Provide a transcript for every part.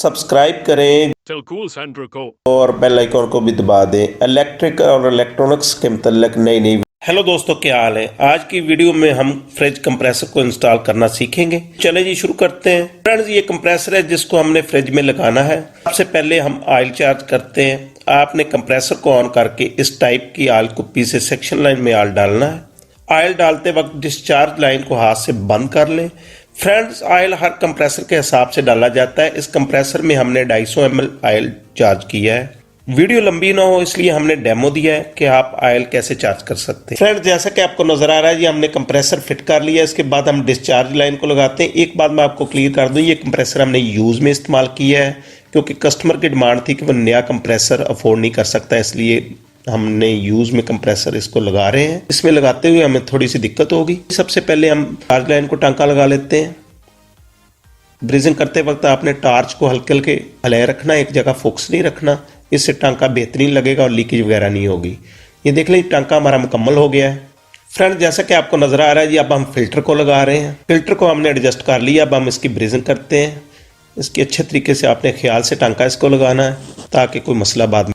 Subscribe करें और bell icon को भी दबा दें। इलेक्ट्रिक और इलेक्ट्रॉनिक्स के मतलब नई हेलो दोस्तों, क्या हाल है। आज की वीडियो में हम फ्रिज कंप्रेसर को इंस्टॉल करना सीखेंगे। चले जी शुरू करते हैं। फ्रेंड्स, ये कंप्रेसर है जिसको हमने फ्रिज में लगाना है। सबसे पहले हम ऑयल चार्ज करते हैं। आपने कंप्रेसर को ऑन करके इस टाइप की ऑयल कुप्पी से सेक्शन लाइन में ऑयल डालना है। ऑयल डालते वक्त डिस्चार्ज लाइन को हाथ से बंद कर लें। फ्रेंड्स, ऑयल हर कंप्रेसर के हिसाब से डाला जाता है। इस कंप्रेसर में हमने 250 ml ऑयल चार्ज किया है। वीडियो लंबी ना हो इसलिए हमने डेमो दिया है कि आप ऑयल कैसे चार्ज कर सकते हैं। फ्रेंड्स, जैसा कि आपको नजर आ रहा है, ये हमने कंप्रेसर फिट कर लिया। इसके बाद हम डिस्चार्ज लाइन को लगाते हैं। एक बात मैं आपको क्लियर कर दूं, ये कंप्रेसर हमने यूज में इस्तेमाल किया है क्योंकि कस्टमर की डिमांड थी कि वो नया कंप्रेसर अफोर्ड नहीं कर सकता, इसलिए हमने यूज में कंप्रेसर इसको लगा रहे हैं। इसमें लगाते हुए हमें थोड़ी सी दिक्कत होगी। सबसे पहले हम चार्ज लाइन को टांका लगा लेते हैं। ब्रीजिंग करते वक्त आपने टार्च को हल्के हल्के हिलाए रखना, एक जगह फोकस नहीं रखना। इससे टांका बेहतरीन लगेगा और लीकेज वगैरह नहीं होगी। ये देख लें, टांका हमारा मुकम्मल हो गया है। फ्रेंड, जैसा कि आपको नजर आ रहा है जी, अब हम फिल्टर को लगा रहे हैं। फिल्टर को हमने एडजस्ट कर लिया। अब हम इसकी ब्रीजिंग करते हैं। इसकी अच्छे तरीके से आपने ख्याल से टांका इसको लगाना है ताकि कोई मसला बाद में।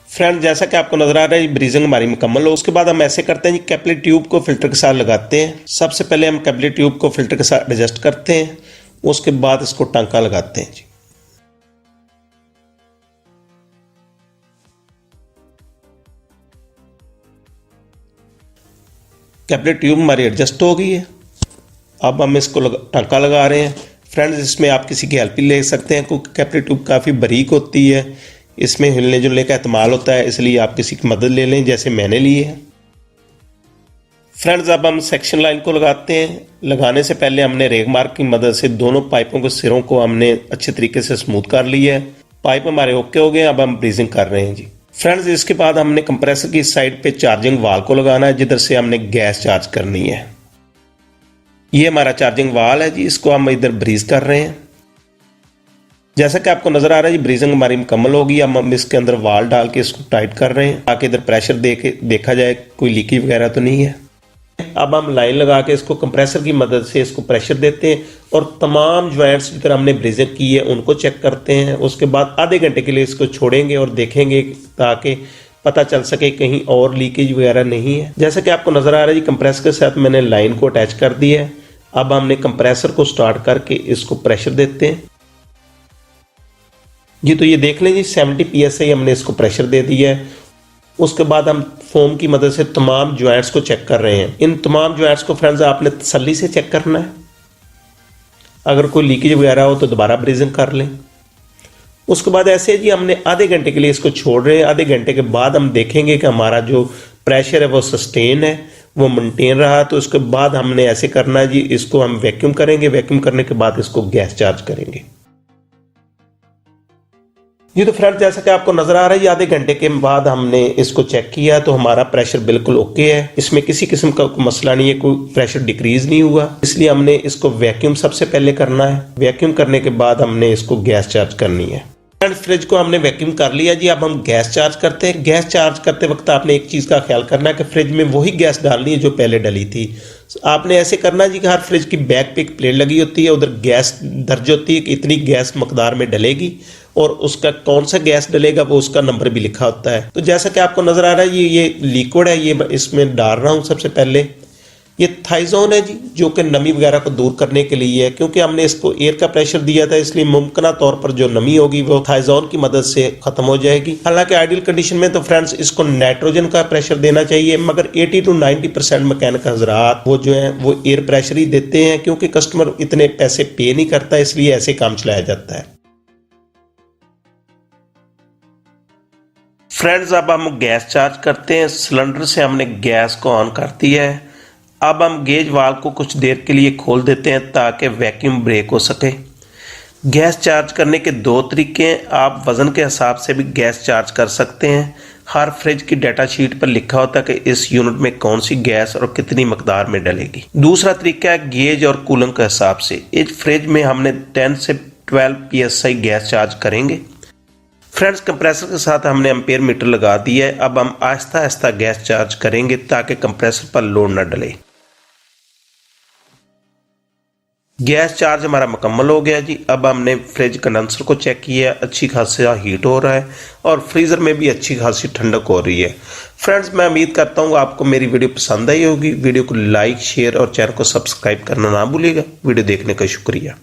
फ्रेंड, जैसा कि आपको नजर आ रहा है, ब्रीजिंग हमारी मुकम्मल हो। उसके बाद हम ऐसे करते हैं जी, कैपिलरी ट्यूब को फिल्टर के साथ लगाते हैं। सबसे पहले हम कैपिलरी ट्यूब को फिल्टर के साथ एडजस्ट करते हैं। उसके बाद इसको टांका लगाते हैं जी। कैपिलरी ट्यूब हमारी एडजस्ट हो गई है। अब हम इसको टांका लगा रहे हैं। फ्रेंड्स, इसमें आप किसी की हेल्प भी ले सकते हैं क्योंकि कैपिलरी ट्यूब काफ़ी बारीक होती है, इसमें हिलने जुलने का एहतमाल होता है, इसलिए आप किसी की मदद ले लें जैसे मैंने ली है। फ्रेंड्स, अब हम सेक्शन लाइन को लगाते हैं। लगाने से पहले हमने रेग मार्क की मदद से दोनों पाइपों के सिरों को हमने अच्छे तरीके से स्मूथ कर लिया है। पाइप हमारे ओके हो गए। अब हम ब्रीजिंग कर रहे हैं जी। फ्रेंड्स, इसके बाद हमने कंप्रेसर की साइड पे चार्जिंग वाल को लगाना है जिधर से हमने गैस चार्ज करनी है। ये हमारा चार्जिंग वाल है जी, इसको हम इधर ब्रीज कर रहे हैं। जैसा कि आपको नजर आ रहा है, ये ब्रीजिंग हमारी मुकम्मल होगी। अब हम इसके अंदर वाल डाल के इसको टाइट कर रहे हैं ताकि इधर प्रेशर दे के देखा जाए कोई लीकेज वगैरह तो नहीं है। अब हम लाइन लगा के इसको कंप्रेसर की मदद से इसको प्रेशर देते हैं और तमाम ज्वाइंट्स जिधर हमने ब्रीजिंग की है उनको चेक करते हैं। उसके बाद आधे घंटे के लिए इसको छोड़ेंगे और देखेंगे ताकि पता चल सके कहीं और लीकेज वगैरह नहीं है। जैसा कि आपको नजर आ रहा है जी, कंप्रेसर के साथ मैंने लाइन को अटैच कर दिया है। अब हमने कंप्रेसर को स्टार्ट करके इसको प्रेशर देते हैं जी। तो ये देख लें जी, 70 PSI हमने इसको प्रेशर दे दिया है। उसके बाद हम फोम की मदद से तमाम ज्वाइंट्स को चेक कर रहे हैं। इन तमाम ज्वाइंट्स को फ्रेंड्स आपने तसल्ली से चेक करना है। अगर कोई लीकेज वगैरह हो तो दोबारा ब्रीजिंग कर लें। उसके बाद ऐसे जी हमने आधे घंटे के लिए इसको छोड़ रहे हैं। आधे घंटे के बाद हम देखेंगे कि हमारा जो प्रेशर है वो सस्टेन है, वो मेंटेन रहा। तो उसके बाद हमने ऐसे करना है जी, इसको हम वैक्यूम करेंगे। वैक्यूम करने के बाद इसको गैस चार्ज करेंगे जी। तो फ्रेंड, जैसा कि आपको नजर आ रहा है, आधे घंटे के बाद हमने इसको चेक किया तो हमारा प्रेशर बिल्कुल ओके है। इसमें किसी किस्म का मसला नहीं है, कोई प्रेशर डिक्रीज नहीं हुआ। इसलिए हमने इसको वैक्यूम सबसे पहले करना है। वैक्यूम करने के बाद हमने इसको गैस चार्ज करनी है। फ्रिज को हमने वैक्यूम कर लिया जी। अब हम गैस चार्ज करते हैं। गैस चार्ज करते वक्त आपने एक चीज़ का ख्याल करना है कि फ्रिज में वही गैस डालनी है जो पहले डली थी। आपने ऐसे करना है जी कि हर फ्रिज की बैक पे एक प्लेट लगी होती है, उधर गैस दर्ज होती है कि इतनी गैस मकदार में डलेगी और उसका कौन सा गैस डलेगा वो उसका नंबर भी लिखा होता है। तो जैसा कि आपको नजर आ रहा है, ये लिक्विड है, ये इसमें डाल रहा हूँ। सबसे पहले ये थाइजोन है जी, जो कि नमी वगैरह को दूर करने के लिए है। क्योंकि हमने इसको एयर का प्रेशर दिया था, इसलिए मुमकिन तौर पर जो नमी होगी वो थाइजोन की मदद से खत्म हो जाएगी। हालांकि आइडियल कंडीशन में तो फ्रेंड्स इसको नाइट्रोजन का प्रेशर देना चाहिए, मगर 80 to 90% मैकेनिक हजरात वो जो है वो एयर प्रेशर ही देते हैं क्योंकि कस्टमर इतने पैसे पे नहीं करता, इसलिए ऐसे काम चलाया जाता है। फ्रेंड्स, अब हम गैस चार्ज करते हैं। सिलेंडर से हमने गैस को ऑन कर दिया है। अब हम गेज वाल्व को कुछ देर के लिए खोल देते हैं ताकि वैक्यूम ब्रेक हो सके। गैस चार्ज करने के दो तरीके हैं। आप वज़न के हिसाब से भी गैस चार्ज कर सकते हैं। हर फ्रिज की डाटा शीट पर लिखा होता है कि इस यूनिट में कौन सी गैस और कितनी मकदार में डलेगी। दूसरा तरीका है गेज और कूलेंट के हिसाब से। इस फ्रिज में हमने 10 से 12 PSI गैस चार्ज करेंगे। फ्रेंड्स, कंप्रेसर के साथ हमने एम्पेयर मीटर लगा दिया है। अब हम आहिस्ता आहिस्ता गैस चार्ज करेंगे ताकि कंप्रेसर पर लोड न डले। गैस चार्ज हमारा मुकम्मल हो गया जी। अब हमने फ्रिज कंडेंसर को चेक किया, अच्छी खासी हीट हो रहा है और फ्रीज़र में भी अच्छी खासी ठंडक हो रही है। फ्रेंड्स, मैं उम्मीद करता हूँ आपको मेरी वीडियो पसंद आई होगी। वीडियो को लाइक, शेयर और चैनल को सब्सक्राइब करना ना भूलिएगा। वीडियो देखने का शुक्रिया।